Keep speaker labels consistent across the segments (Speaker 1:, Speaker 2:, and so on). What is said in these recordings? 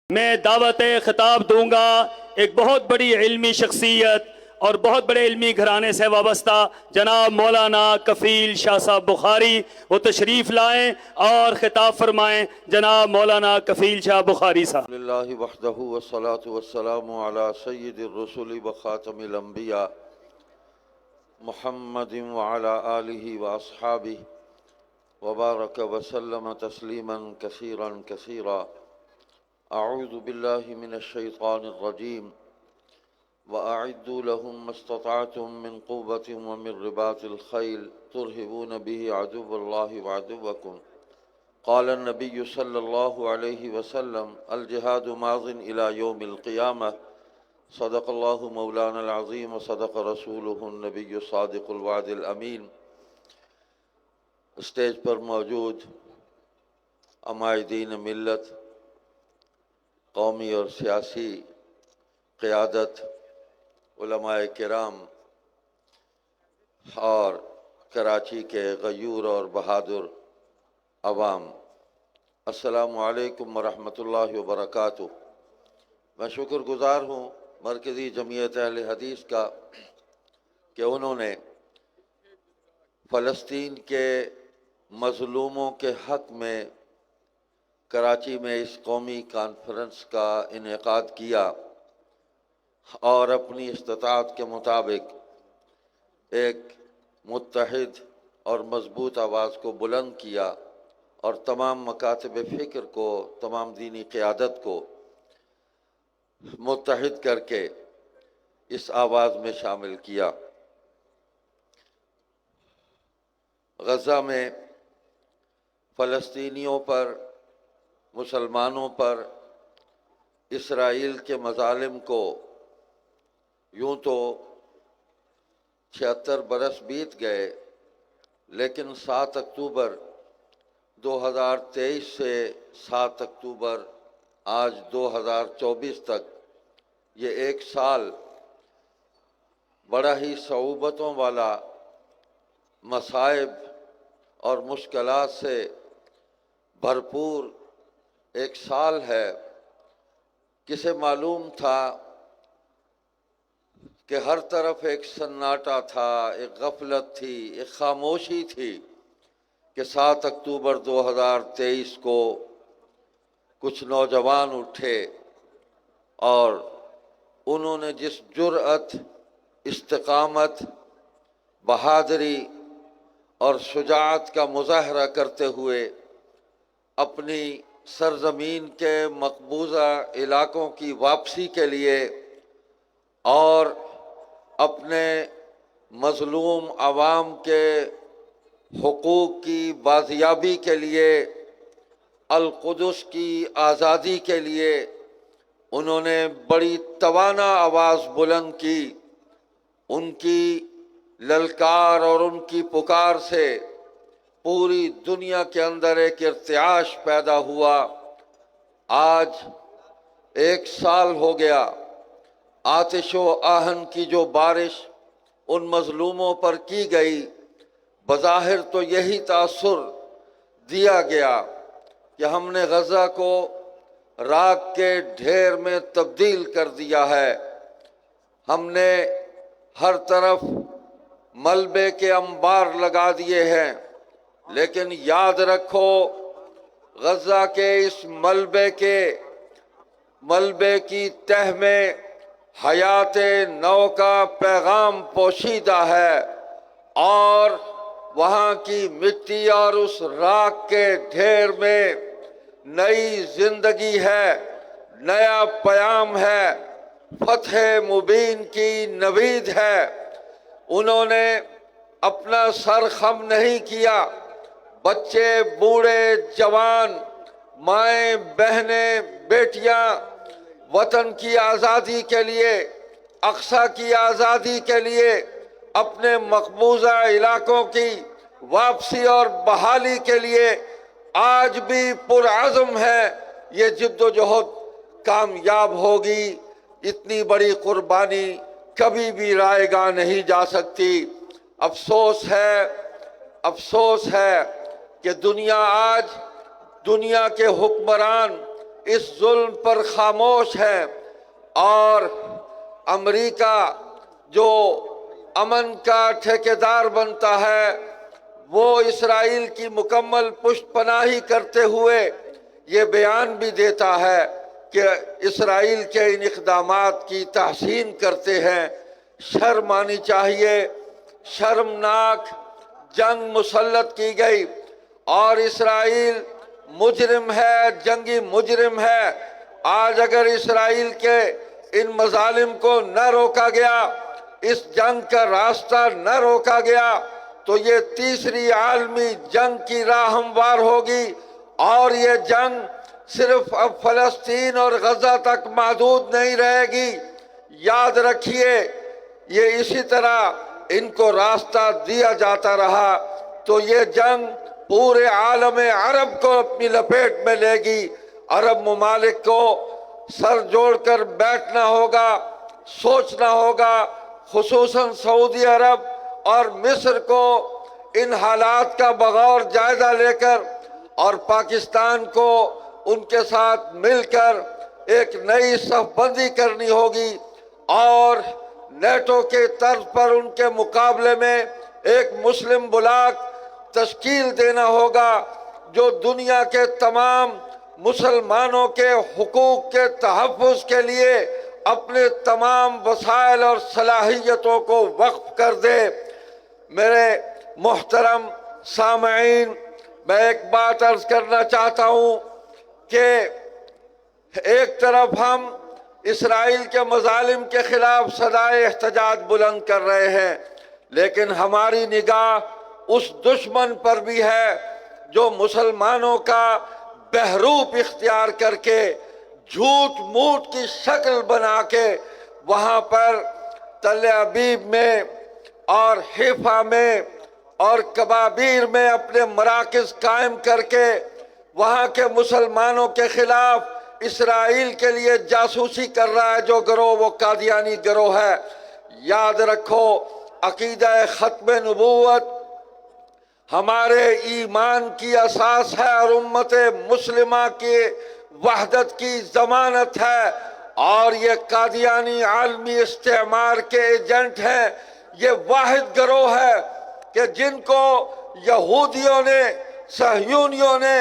Speaker 1: میں دعوت خطاب دوں گا ایک بہت بڑی علمی شخصیت اور بہت بڑے علمی گھرانے سے وابستہ جناب مولانا کفیل شاہ صاحب بخاری، وہ تشریف لائیں اور خطاب فرمائیں۔ جناب مولانا کفیل شاہ بخاری صاحب۔
Speaker 2: للہ وحدہ والصلاة والسلام علی سید الرسل وخاتم الانبیاء محمد وعلی آلہ واصحابہ وبارک وسلم تسلیما کثیرا کثیرا۔ اعوذ باللہ من الشیطان الرجیم وَأَعِدُّوا لَهُم مَّا اسْتَطَعْتُم مِّن قُوَّةٍ وَمِن رِّبَاطِ الْخَيْلِ تُرْهِبُونَ بِهِ عَدُوَّ اللَّهِ وَعَدُوَّكُمْ قال النبي صلى الله عليه وسلم الجهاد ماض إلى يوم القيامة صدق الله مولانا العظيم وصدق رسوله النبي الصادق الوعد الأمين۔ اسٹیج پر موجود عمائدین ملت، قومی اور سیاسی قیادت، علماء کرام اور کراچی کے غیور اور بہادر عوام، السلام علیکم ورحمۃ اللہ وبرکاتہ۔ میں شکر گزار ہوں مرکزی جمعیت اہل حدیث کا کہ انہوں نے فلسطین کے مظلوموں کے حق میں کراچی میں اس قومی کانفرنس کا انعقاد کیا اور اپنی استطاعت کے مطابق ایک متحد اور مضبوط آواز کو بلند کیا اور تمام مکاتب فکر کو، تمام دینی قیادت کو متحد کر کے اس آواز میں شامل کیا۔ غزہ میں فلسطینیوں پر، مسلمانوں پر اسرائیل کے مظالم کو یوں تو 76 برس بیت گئے، لیکن 7 اکتوبر 2023 سے 7 اکتوبر آج 2024 تک یہ ایک سال بڑا ہی صعوبتوں والا، مصائب اور مشکلات سے بھرپور ایک سال ہے۔ کسے معلوم تھا کہ ہر طرف ایک سناٹا تھا، ایک غفلت تھی، ایک خاموشی تھی کہ 7 اکتوبر 2023 کو کچھ نوجوان اٹھے اور انہوں نے جس جرأت، استقامت، بہادری اور شجاعت کا مظاہرہ کرتے ہوئے اپنی سرزمین کے مقبوضہ علاقوں کی واپسی کے لیے اور اپنے مظلوم عوام کے حقوق کی بازیابی کے لیے، القدس کی آزادی کے لیے انہوں نے بڑی توانا آواز بلند کی۔ ان کی للکار اور ان کی پکار سے پوری دنیا کے اندر ایک ارتعاش پیدا ہوا۔ آج 1 سال ہو گیا، آتش و آہن کی جو بارش ان مظلوموں پر کی گئی، بظاہر تو یہی تاثر دیا گیا کہ ہم نے غزہ کو راکھ کے ڈھیر میں تبدیل کر دیا ہے، ہم نے ہر طرف ملبے کے انبار لگا دیے ہیں، لیکن یاد رکھو غزہ کے اس ملبے کی تہ میں حیات نو کا پیغام پوشیدہ ہے، اور وہاں کی مٹی اور اس راکھ کے ڈھیر میں نئی زندگی ہے، نیا پیام ہے، فتح مبین کی نوید ہے۔ انہوں نے اپنا سر خم نہیں کیا، بچے، بوڑھے، جوان، مائیں، بہنیں، بیٹیاں وطن کی آزادی کے لیے، اقصی کی آزادی کے لیے، اپنے مقبوضہ علاقوں کی واپسی اور بحالی کے لیے آج بھی پرعزم ہے۔ یہ جد و جہد کامیاب ہوگی، اتنی بڑی قربانی کبھی بھی رائے گاہ نہیں جا سکتی۔ افسوس ہے کہ دنیا کے حکمران اس ظلم پر خاموش ہے، اور امریکہ جو امن کا ٹھیکیدار بنتا ہے وہ اسرائیل کی مکمل پشت پناہی کرتے ہوئے یہ بیان بھی دیتا ہے کہ اسرائیل کے ان اقدامات کی تحسین کرتے ہیں۔ شرم آنی چاہیے، شرمناک جنگ مسلط کی گئی، اور اسرائیل مجرم ہے، جنگی مجرم ہے۔ آج اگر اسرائیل کے ان مظالم کو نہ روکا گیا، اس جنگ کا راستہ نہ روکا گیا، تو یہ تیسری عالمی جنگ کی راہ ہموار ہوگی، اور یہ جنگ صرف اب فلسطین اور غزہ تک محدود نہیں رہے گی۔ یاد رکھیے، یہ اسی طرح ان کو راستہ دیا جاتا رہا تو یہ جنگ پورے عالم عرب کو اپنی لپیٹ میں لے گی۔ عرب ممالک کو سر جوڑ کر بیٹھنا ہوگا، سوچنا ہوگا، خصوصاً سعودی عرب اور مصر کو ان حالات کا بغور جائزہ لے کر، اور پاکستان کو ان کے ساتھ مل کر ایک نئی صف بندی کرنی ہوگی، اور نیٹو کے طرز پر ان کے مقابلے میں ایک مسلم بلاک تشکیل دینا ہوگا جو دنیا کے تمام مسلمانوں کے حقوق کے تحفظ کے لیے اپنے تمام وسائل اور صلاحیتوں کو وقف کر دے۔ میرے محترم سامعین، میں ایک بات عرض کرنا چاہتا ہوں کہ ایک طرف ہم اسرائیل کے مظالم کے خلاف صدائے احتجاج بلند کر رہے ہیں، لیکن ہماری نگاہ اس دشمن پر بھی ہے جو مسلمانوں کا بہروپ اختیار کر کے جھوٹ موٹ کی شکل بنا کے وہاں پر تل ابیب میں اور حیفا میں اور کبابیر میں اپنے مراکز قائم کر کے وہاں کے مسلمانوں کے خلاف اسرائیل کے لیے جاسوسی کر رہا ہے۔ جو گروہ وہ قادیانی گروہ ہے۔ یاد رکھو، عقیدہ ختم نبوت ہمارے ایمان کی اساس ہے اور امت مسلمہ کی وحدت کی ضمانت ہے، اور یہ قادیانی عالمی استعمار کے ایجنٹ ہیں۔ یہ واحد گروہ ہے کہ جن کو یہودیوں نے، صہیونیوں نے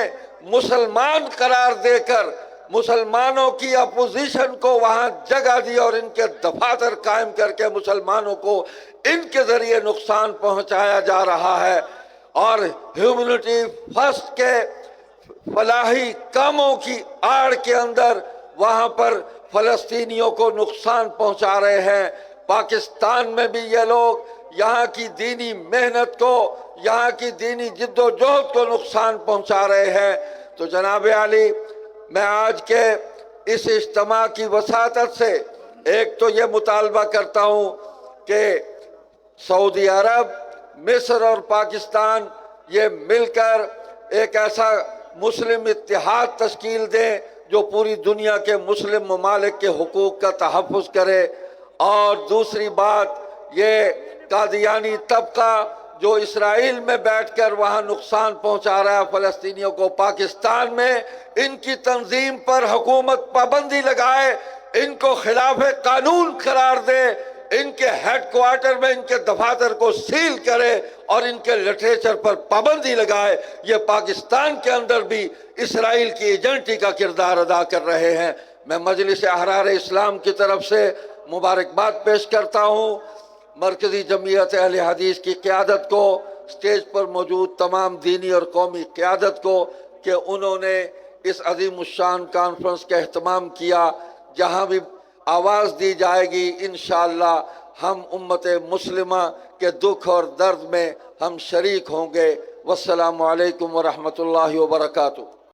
Speaker 2: مسلمان قرار دے کر مسلمانوں کی اپوزیشن کو وہاں جگہ دی، اور ان کے دفاتر قائم کر کے مسلمانوں کو ان کے ذریعے نقصان پہنچایا جا رہا ہے، اور ہیومنٹی فرسٹ کے فلاحی کاموں کی آڑ کے اندر وہاں پر فلسطینیوں کو نقصان پہنچا رہے ہیں۔ پاکستان میں بھی یہ لوگ یہاں کی دینی محنت کو، یہاں کی دینی جد و جہد کو نقصان پہنچا رہے ہیں۔ تو جناب عالی، میں آج کے اس اجتماع کی وساطت سے ایک تو یہ مطالبہ کرتا ہوں کہ سعودی عرب، مصر اور پاکستان یہ مل کر ایک ایسا مسلم اتحاد تشکیل دیں جو پوری دنیا کے مسلم ممالک کے حقوق کا تحفظ کرے۔ اور دوسری بات، یہ قادیانی طبقہ جو اسرائیل میں بیٹھ کر وہاں نقصان پہنچا رہا ہے فلسطینیوں کو، پاکستان میں ان کی تنظیم پر حکومت پابندی لگائے، ان کو خلاف قانون قرار دے، ان کے ہیڈ کوارٹر میں ان کے دفاتر کو سیل کرے اور ان کے لٹریچر پر پابندی لگائے۔ یہ پاکستان کے اندر بھی اسرائیل کی ایجنٹی کا کردار ادا کر رہے ہیں۔ میں مجلس احرار اسلام کی طرف سے مبارکباد پیش کرتا ہوں مرکزی جمعیت اہل حدیث کی قیادت کو، اسٹیج پر موجود تمام دینی اور قومی قیادت کو، کہ انہوں نے اس عظیم الشان کانفرنس کا اہتمام کیا، جہاں بھی آواز دی جائے گی انشاءاللہ ہم امت مسلمہ کے دکھ اور درد میں ہم شریک ہوں گے۔ والسلام علیکم ورحمۃ اللہ وبرکاتہ۔